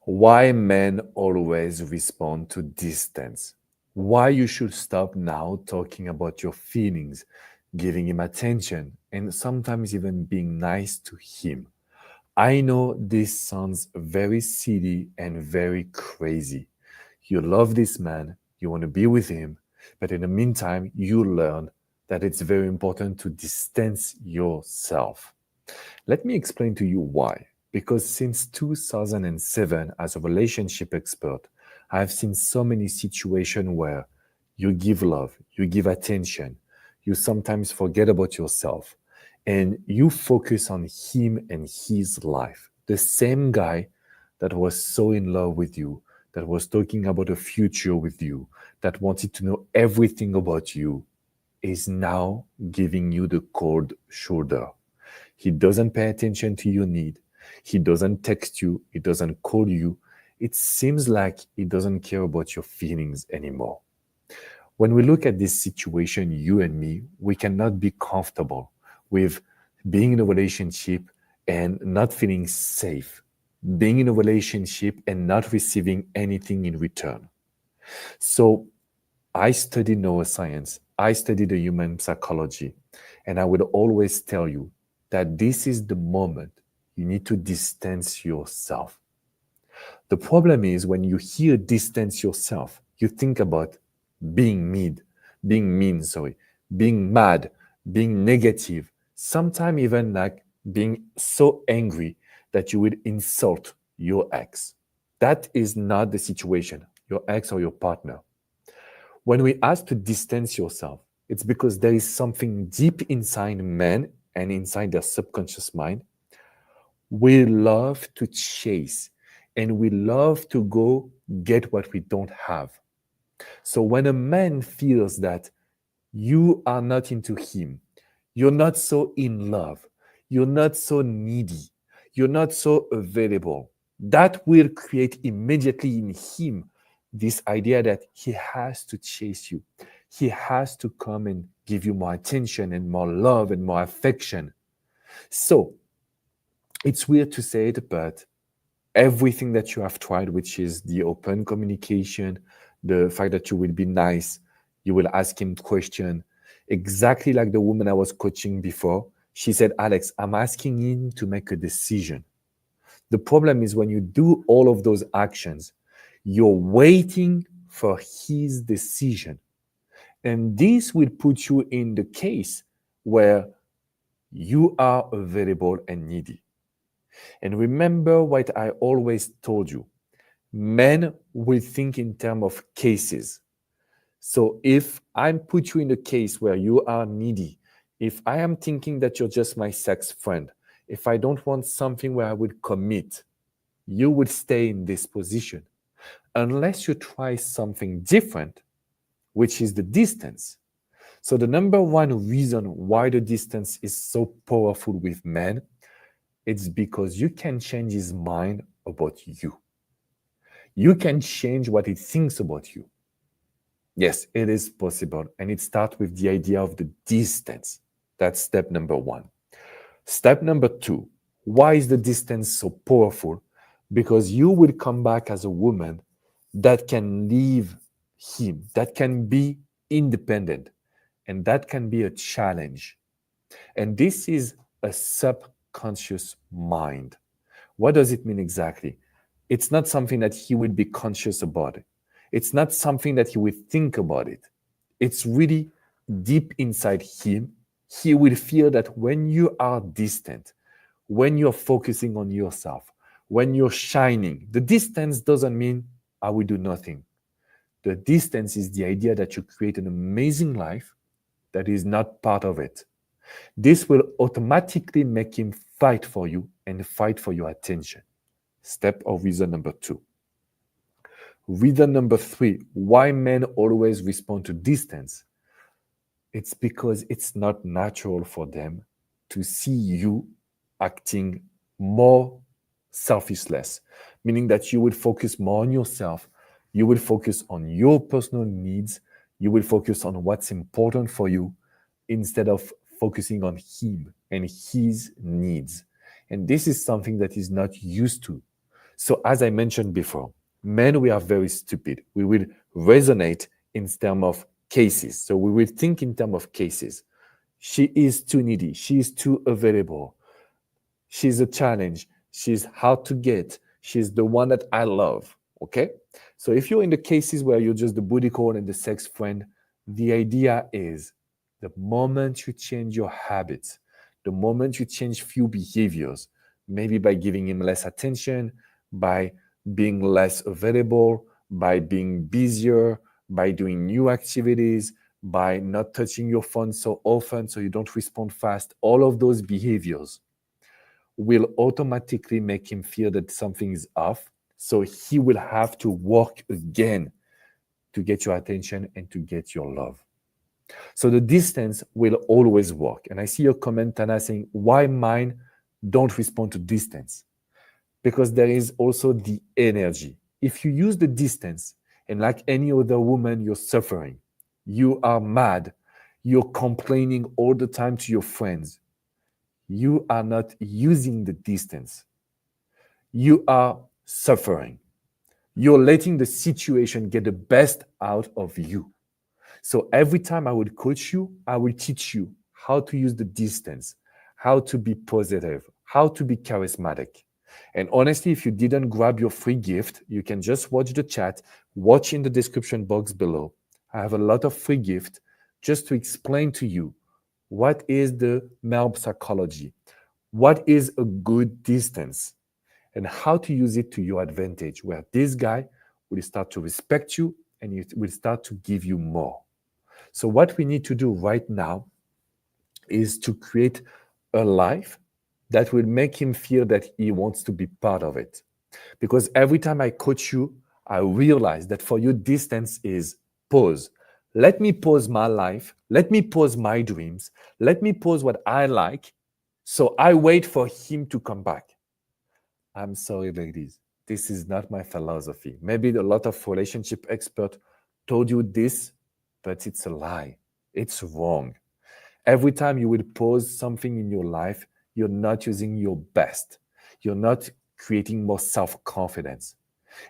Why men always respond to distance. Why you should stop now talking about your feelings, giving him attention, and sometimes even being nice to him. I know this sounds very silly and very crazy. You love this man, you want to be with him, but in the meantime, you learn that it's very important to distance yourself. Let me explain to you why. Because since 2007, as a relationship expert, I've seen so many situations where you give love, you give attention, you sometimes forget about yourself, and you focus on him and his life. The same guy that was so in love with you, that was talking about a future with you, that wanted to know everything about you, is now giving you the cold shoulder. He doesn't pay attention to your need. He doesn't text you. He doesn't call you. It seems like he doesn't care about your feelings anymore. When we look at this situation, you and me, we cannot be comfortable with being in a relationship and not feeling safe, being in a relationship and not receiving anything in return. So I study neuroscience, I study the human psychology, and I will always tell you that this is the moment you need to distance yourself. The problem is when you hear distance yourself, you think about being mean, sorry, being mad, being negative, sometimes even like being so angry that you will insult your ex. That is not the situation, your ex or your partner. When we ask to distance yourself, it's because there is something deep inside men and inside their subconscious mind. We love to chase and we love to go get what we don't have. So when a man feels that you are not into him, you're not so in love, you're not so needy, you're not so available, that will create immediately in him this idea that he has to chase you. He has to come and give you more attention and more love and more affection. So it's weird to say it, but everything that you have tried, which is the open communication, the fact that you will be nice, you will ask him question, exactly like the woman I was coaching before. She said, Alex, I'm asking him to make a decision. The problem is when you do all of those actions, you're waiting for his decision. And this will put you in the case where you are available and needy. And remember what I always told you, men will think in terms of cases. So if I put you in a case where you are needy, if I am thinking that you're just my sex friend, if I don't want something where I would commit, you would stay in this position unless you try something different, which is the distance. So the number one reason why the distance is so powerful with men, it's because you can change his mind about you. You can change what he thinks about you. Yes, it is possible. And it starts with the idea of the distance. That's step number one. Step number two, why is the distance so powerful? Because you will come back as a woman that can leave him, that can be independent, and that can be a challenge. And this is a subconscious mind. What does it mean exactly? It's not something that he would be conscious about it. It's not something that he would think about it. It's really deep inside him. He will feel that when you are distant, when you're focusing on yourself, when you're shining, the distance doesn't mean I will do nothing. The distance is the idea that you create an amazing life that is not part of it. This will automatically make him fight for you and fight for your attention. Step or reason number two. Reason number three, why men always respond to distance. It's because it's not natural for them to see you acting more selfishness, meaning that you will focus more on yourself, you will focus on your personal needs, you will focus on what's important for you instead of focusing on him and his needs. And this is something that is not used to. So, as I mentioned before, men, we are very stupid. We will resonate in terms of cases. So, we will think in terms of cases. She is too needy. She is too available. She's a challenge. She's hard to get. She's the one that I love. Okay. So, if you're in the cases where you're just the booty call and the sex friend, the idea is the moment you change your habits, the moment you change few behaviors, maybe by giving him less attention, by being less available, by being busier, by doing new activities, by not touching your phone so often so you don't respond fast, all of those behaviors will automatically make him feel that something is off. So he will have to work again to get your attention and to get your love. So the distance will always work. And I see your comment, Tana, saying, why mine don't respond to distance? Because there is also the energy. If you use the distance, and like any other woman, you're suffering, you are mad, you're complaining all the time to your friends, you are not using the distance. You are suffering. You're letting the situation get the best out of you. So every time I would coach you, I will teach you how to use the distance, how to be positive, how to be charismatic. And honestly, if you didn't grab your free gift, you can just watch the chat, watch in the description box below. I have a lot of free gift just to explain to you what is the male psychology, what is a good distance, and how to use it to your advantage, where this guy will start to respect you and it will start to give you more. So, what we need to do right now is to create a life that will make him feel that he wants to be part of it. Because every time I coach you, I realize that for you, distance is pause. Let me pause my life. Let me pause my dreams. Let me pause what I like. So I wait for him to come back. I'm sorry, ladies. This is not my philosophy. Maybe a lot of relationship experts told you this, but it's a lie. It's wrong. Every time you will pause something in your life, you're not using your best. You're not creating more self confidence.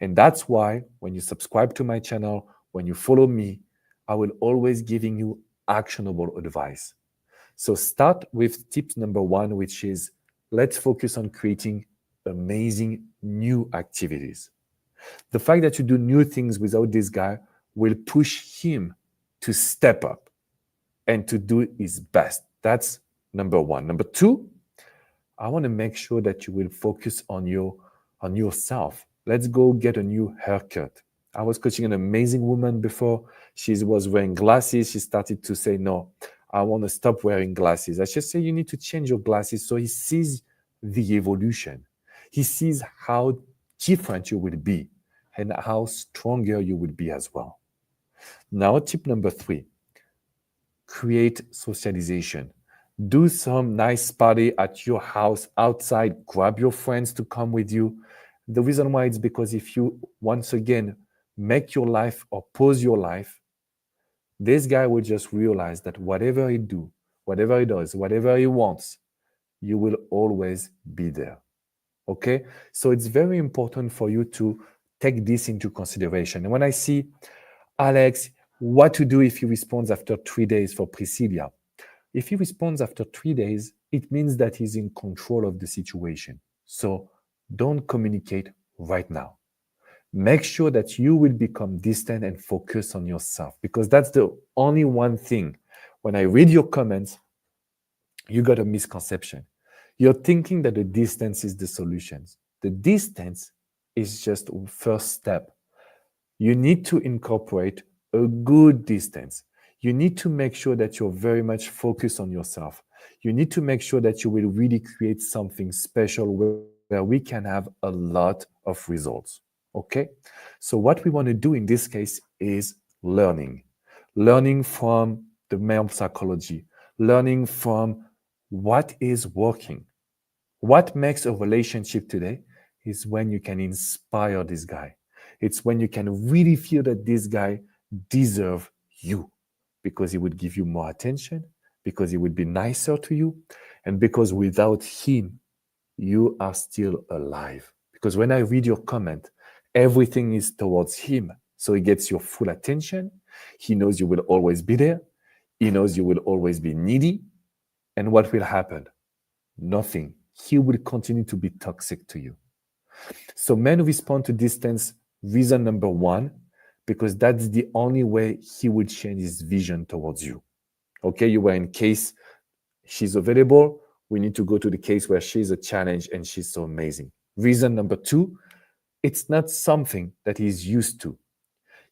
And that's why when you subscribe to my channel, when you follow me, I will always giving you actionable advice. So start with tip number one, which is let's focus on creating amazing new activities. The fact that you do new things without this guy will push him to step up and to do his best. That's number one. Number two, I want to make sure that you will focus on yourself. Let's go get a new haircut. I was coaching an amazing woman before. She was wearing glasses. She started to say, no, I want to stop wearing glasses. I just say, you need to change your glasses. So he sees the evolution. He sees how different you will be and how stronger you will be as well. Now, tip number three, create socialization. Do some nice party at your house outside. Grab your friends to come with you. The reason why is because if you once again make your life or pose your life, this guy will just realize that whatever he do, whatever he does, whatever he wants, you will always be there. Okay? So it's very important for you to take this into consideration. And when I see Alex, what to do if he responds after 3 days for Priscilla? If he responds after 3 days, it means that he's in control of the situation. So don't communicate right now. Make sure that you will become distant and focus on yourself because that's the only one thing. When I read your comments, you got a misconception. You're thinking that the distance is the solutions. The distance is just a first step. You need to incorporate a good distance. You need to make sure that you're very much focused on yourself. You need to make sure that you will really create something special where we can have a lot of results. Okay? So, what we want to do in this case is learning from the male psychology, learning from what is working. What makes a relationship today is when you can inspire this guy. It's when you can really feel that this guy deserves you because he would give you more attention, because he would be nicer to you, and because without him, you are still alive. Because when I read your comment, everything is towards him. So he gets your full attention. He knows you will always be there. He knows you will always be needy. And what will happen? Nothing. He will continue to be toxic to you. So men respond to distance, reason number one, because that's the only way he will change his vision towards you. Okay, you were in case she's available. We need to go to the case where she's a challenge and she's so amazing. Reason number two, it's not something that he's used to.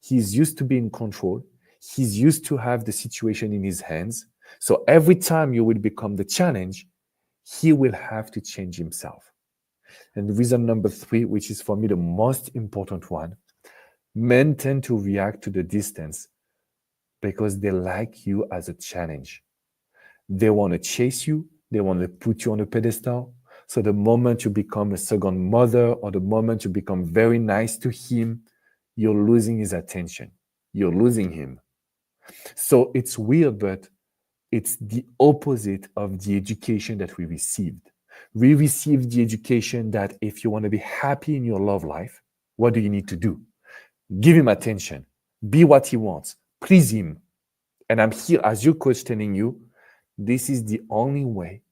He's used to be in control. He's used to have the situation in his hands. So every time you will become the challenge, he will have to change himself. And reason number three, which is for me the most important one, men tend to react to the distance because they like you as a challenge. They want to chase you, they want to put you on a pedestal. So the moment you become a second mother or the moment you become very nice to him, you're losing his attention. You're losing him. So it's weird, but it's the opposite of the education that we received. We received the education that if you want to be happy in your love life, what do you need to do? Give him attention, be what he wants, please him. And I'm here as your coach telling you, this is the only way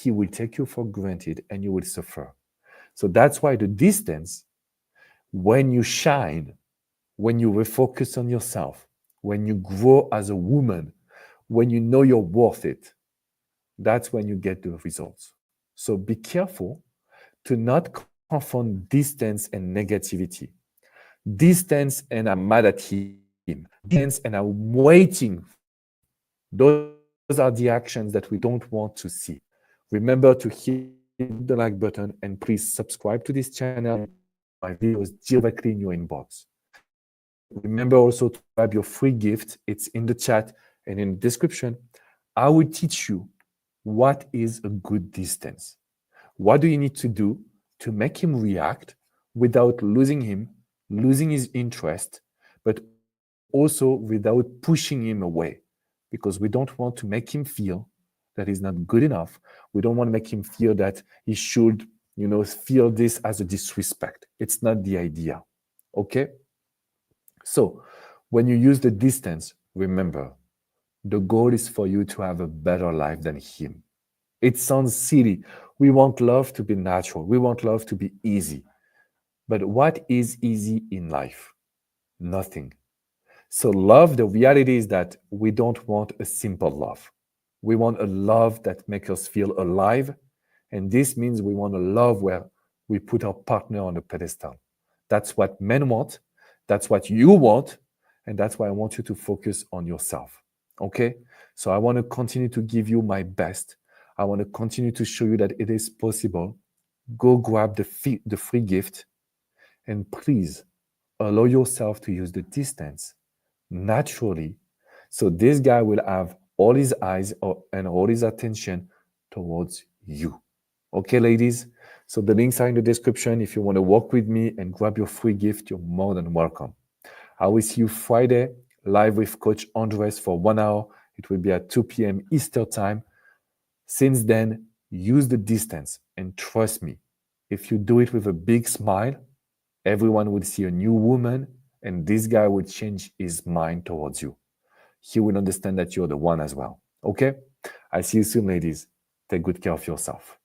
he will take you for granted and you will suffer. So that's why the distance, when you shine, when you refocus on yourself, when you grow as a woman, when you know you're worth it, that's when you get the results. So be careful to not confund distance and negativity. Distance and I'm mad at him. Distance and I'm waiting for him. Those are the actions that we don't want to see. Remember to hit the like button and please subscribe to this channel and get my videos directly in your inbox. Remember also to grab your free gift. It's in the chat and in the description. I will teach you what is a good distance. What do you need to do to make him react without losing him, losing his interest, but also without pushing him away? Because we don't want to make him feel that he's not good enough. We don't want to make him feel that he should, feel this as a disrespect. It's not the idea. Okay? So, when you use the distance, remember, the goal is for you to have a better life than him. It sounds silly. We want love to be natural. We want love to be easy. But what is easy in life? Nothing. So, love, the reality is that we don't want a simple love. We want a love that makes us feel alive. And this means we want a love where we put our partner on a pedestal. That's what men want. That's what you want. And that's why I want you to focus on yourself. Okay? So I want to continue to give you my best. I want to continue to show you that it is possible. Go grab the free gift and please allow yourself to use the distance naturally. So this guy will have all his eyes and all his attention towards you. Okay, ladies? So the links are in the description. If you want to work with me and grab your free gift, you're more than welcome. I will see you Friday live with Coach Andres for 1 hour. It will be at 2 p.m. Eastern time. Since then, use the distance and trust me, if you do it with a big smile, everyone will see a new woman and this guy will change his mind towards you. He will understand that you're the one as well. Okay? I see you soon, ladies. Take good care of yourself.